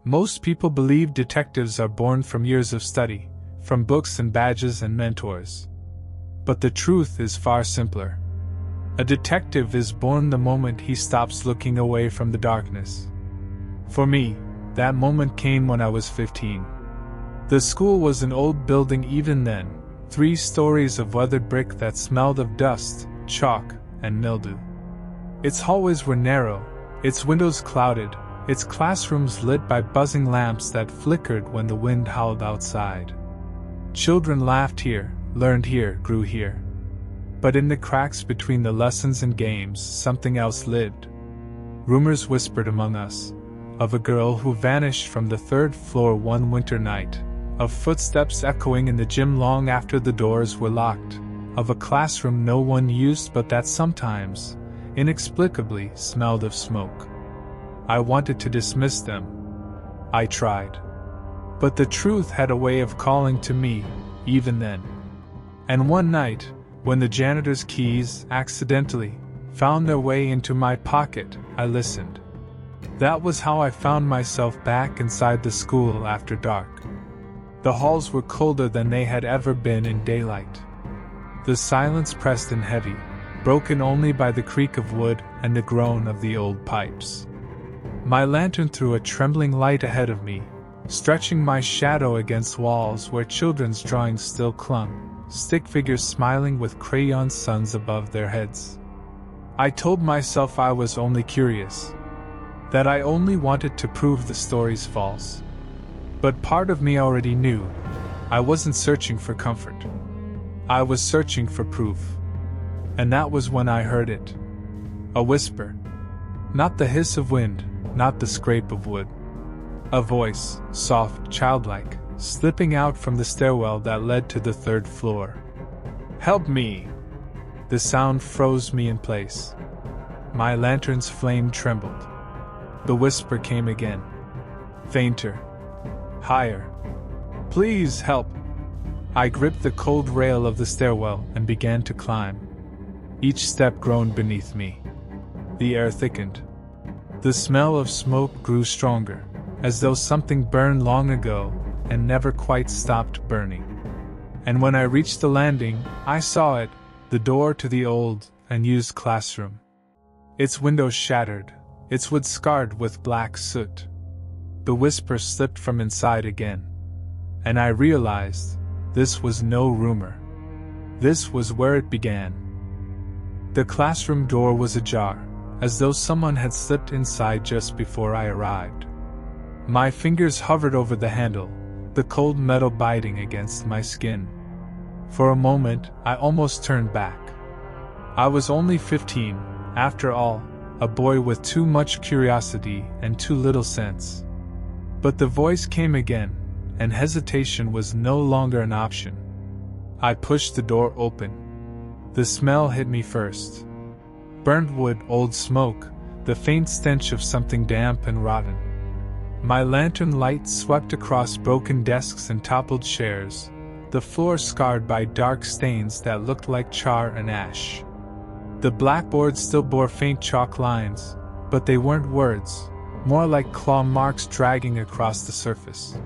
Most people believe detectives are born from years of study, from books and badges and mentors. But the truth is far simpler. A detective is born the moment he stops looking away from the darkness. For me, that moment came when I was 15. The school was an old building even then, 3 stories of weathered brick that smelled of dust, chalk, and mildew. Its hallways were narrow, its windows clouded, its classrooms lit by buzzing lamps that flickered when the wind howled outside. Children laughed here, learned here, grew here. But in the cracks between the lessons and games, something else lived. Rumors whispered among us, of a girl who vanished from the 3rd floor one winter night, of footsteps echoing in the gym long after the doors were locked, of a classroom no one used but that sometimes, inexplicably, smelled of smoke. I wanted to dismiss them. I tried. But the truth had a way of calling to me, even then. And one night, when the janitor's keys, accidentally, found their way into my pocket, I listened. That was how I found myself back inside the school after dark. The halls were colder than they had ever been in daylight. The silence pressed in heavy, broken only by the creak of wood and the groan of the old pipes. My lantern threw a trembling light ahead of me, stretching my shadow against walls where children's drawings still clung, stick figures smiling with crayon suns above their heads. I told myself I was only curious, that I only wanted to prove the stories false. But part of me already knew, I wasn't searching for comfort. I was searching for proof. And that was when I heard it. A whisper. Not the hiss of wind, not the scrape of wood. A voice, soft, childlike, slipping out from the stairwell that led to the 3rd floor. "Help me!" The sound froze me in place. My lantern's flame trembled. The whisper came again. Fainter. Higher. "Please help!" I gripped the cold rail of the stairwell and began to climb. Each step groaned beneath me. The air thickened. The smell of smoke grew stronger, as though something burned long ago and never quite stopped burning. And when I reached the landing, I saw it, the door to the old and used classroom. Its windows shattered, its wood scarred with black soot. The whisper slipped from inside again. And I realized, this was no rumor. This was where it began. The classroom door was ajar, as though someone had slipped inside just before I arrived. My fingers hovered over the handle, the cold metal biting against my skin. For a moment, I almost turned back. I was only 15, after all, a boy with too much curiosity and too little sense. But the voice came again, and hesitation was no longer an option. I pushed the door open. The smell hit me first. Burnt wood, old smoke, the faint stench of something damp and rotten. My lantern light swept across broken desks and toppled chairs, the floor scarred by dark stains that looked like char and ash. The blackboard still bore faint chalk lines, but they weren't words, more like claw marks dragging across the surface.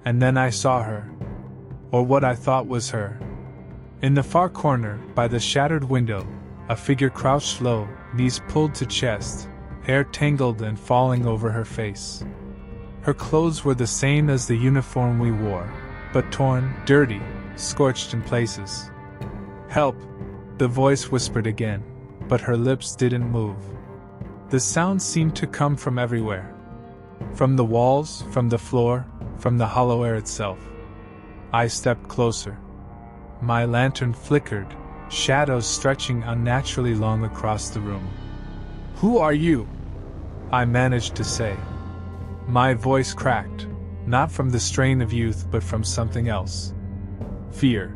And then I saw her. Or what I thought was her. In the far corner, by the shattered window, a figure crouched low, knees pulled to chest, hair tangled and falling over her face. Her clothes were the same as the uniform we wore, but torn, dirty, scorched in places. "Help!" the voice whispered again, but her lips didn't move. The sound seemed to come from everywhere. From the walls, from the floor, from the hollow air itself. I stepped closer. My lantern flickered, shadows stretching unnaturally long across the room. "Who are you?" I managed to say. My voice cracked, not from the strain of youth but from something else. Fear.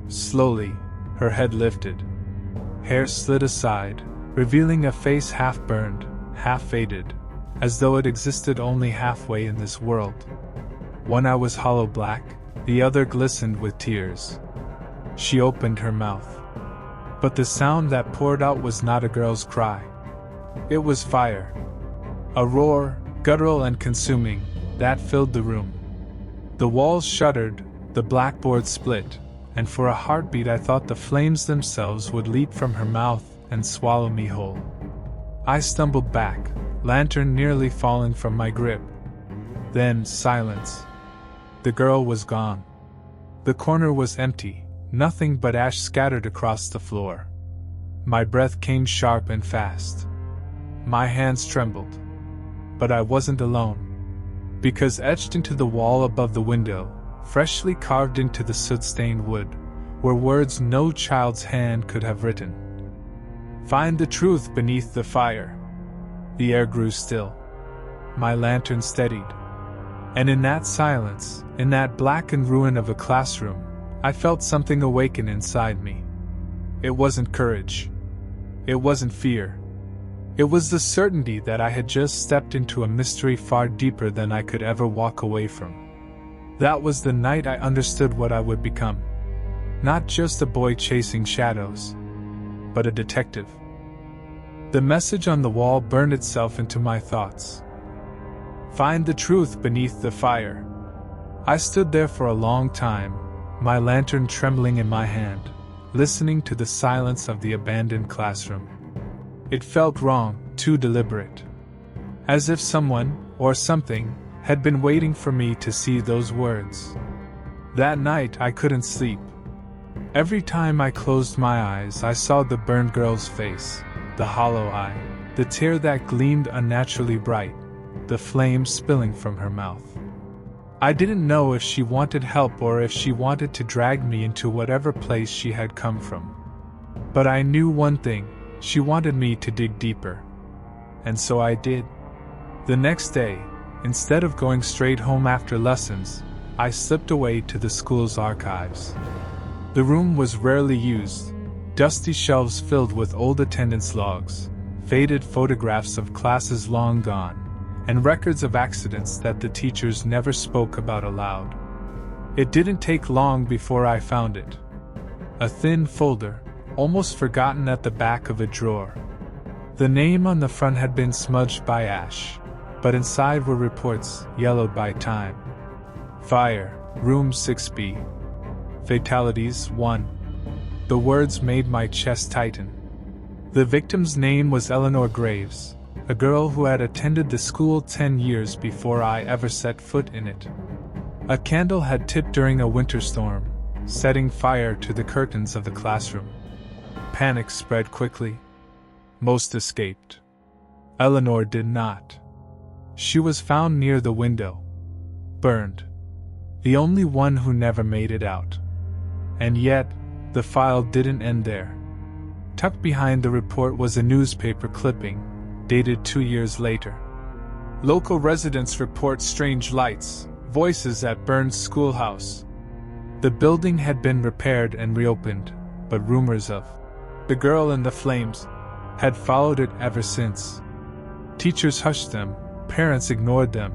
Slowly, her head lifted. Hair slid aside, revealing a face half burned, half faded, as though it existed only halfway in this world. One eye was hollow black, the other glistened with tears. She opened her mouth. But the sound that poured out was not a girl's cry. It was fire. A roar, guttural and consuming, that filled the room. The walls shuddered, the blackboard split, and for a heartbeat I thought the flames themselves would leap from her mouth and swallow me whole. I stumbled back, lantern nearly falling from my grip. Then, silence. The girl was gone. The corner was empty, nothing but ash scattered across the floor. My breath came sharp and fast. My hands trembled. But I wasn't alone. Because etched into the wall above the window, freshly carved into the soot-stained wood, were words no child's hand could have written. Find the truth beneath the fire. The air grew still. My lantern steadied. And in that silence, in that blackened ruin of a classroom, I felt something awaken inside me. It wasn't courage. It wasn't fear. It was the certainty that I had just stepped into a mystery far deeper than I could ever walk away from. That was the night I understood what I would become. Not just a boy chasing shadows, but a detective. The message on the wall burned itself into my thoughts. Find the truth beneath the fire. I stood there for a long time, my lantern trembling in my hand, listening to the silence of the abandoned classroom. It felt wrong, too deliberate. As if someone, or something, had been waiting for me to see those words. That night I couldn't sleep. Every time I closed my eyes I saw the burned girl's face, the hollow eye, the tear that gleamed unnaturally bright, the flame spilling from her mouth. I didn't know if she wanted help or if she wanted to drag me into whatever place she had come from. But I knew one thing, she wanted me to dig deeper. And so I did. The next day, instead of going straight home after lessons, I slipped away to the school's archives. The room was rarely used, dusty shelves filled with old attendance logs, faded photographs of classes long gone, and records of accidents that the teachers never spoke about aloud. It didn't take long before I found it. A thin folder, almost forgotten at the back of a drawer. The name on the front had been smudged by ash, but inside were reports, yellowed by time. Fire, room 6B. Fatalities, 1. The words made my chest tighten. The victim's name was Eleanor Graves, a girl who had attended the school 10 years before I ever set foot in it. A candle had tipped during a winter storm, setting fire to the curtains of the classroom. Panic spread quickly. Most escaped. Eleanor did not. She was found near the window. Burned. The only one who never made it out. And yet, the file didn't end there. Tucked behind the report was a newspaper clipping, dated 2 years later. Local residents report strange lights, voices at burned schoolhouse. The building had been repaired and reopened, but rumors of the girl in the flames had followed it ever since. Teachers hushed them, parents ignored them,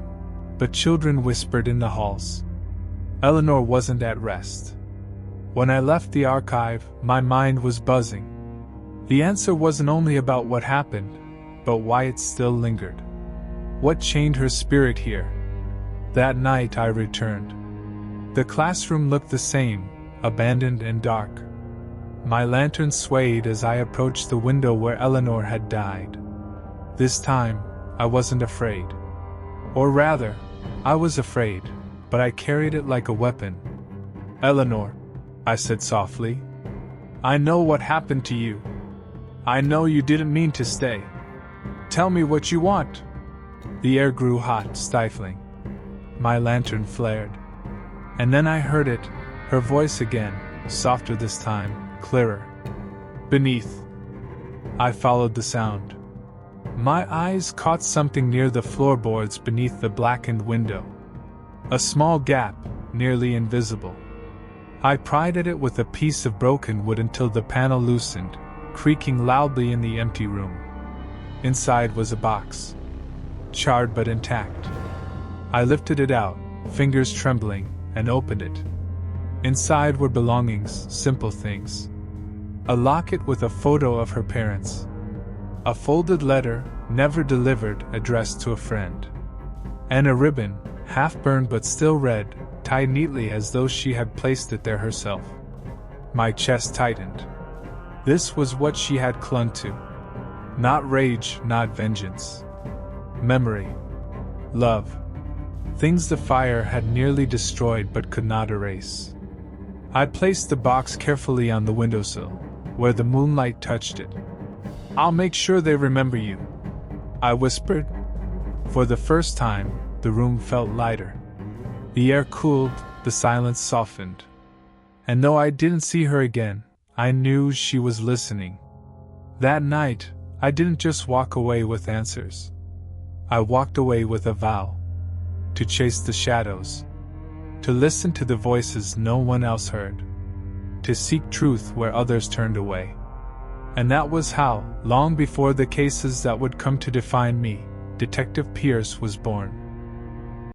but children whispered in the halls. Eleanor wasn't at rest. When I left the archive, my mind was buzzing. The answer wasn't only about what happened, but why it still lingered. What chained her spirit here? That night I returned. The classroom looked the same, abandoned and dark. My lantern swayed as I approached the window where Eleanor had died. This time, I wasn't afraid. Or rather, I was afraid, but I carried it like a weapon. Eleanor, I said softly, I know what happened to you. I know you didn't mean to stay. Tell me what you want. The air grew hot, stifling. My lantern flared. And then I heard it, her voice again, softer this time, clearer. Beneath. I followed the sound. My eyes caught something near the floorboards beneath the blackened window. A small gap, nearly invisible. I pried at it with a piece of broken wood until the panel loosened, creaking loudly in the empty room. Inside was a box. Charred but intact. I lifted it out, fingers trembling, and opened it. Inside were belongings, simple things. A locket with a photo of her parents. A folded letter, never delivered, addressed to a friend. and a ribbon, half burned but still red, tied neatly as though she had placed it there herself. My chest tightened. This was what she had clung to. Not rage, not vengeance. Memory. Love. Things the fire had nearly destroyed but could not erase. I placed the box carefully on the windowsill, where the moonlight touched it. "I'll make sure they remember you," I whispered. For the first time, the room felt lighter. The air cooled, the silence softened. And though I didn't see her again, I knew she was listening. That night, I didn't just walk away with answers. I walked away with a vow. To chase the shadows. To listen to the voices no one else heard. To seek truth where others turned away. And that was how, long before the cases that would come to define me, Detective Pierce was born.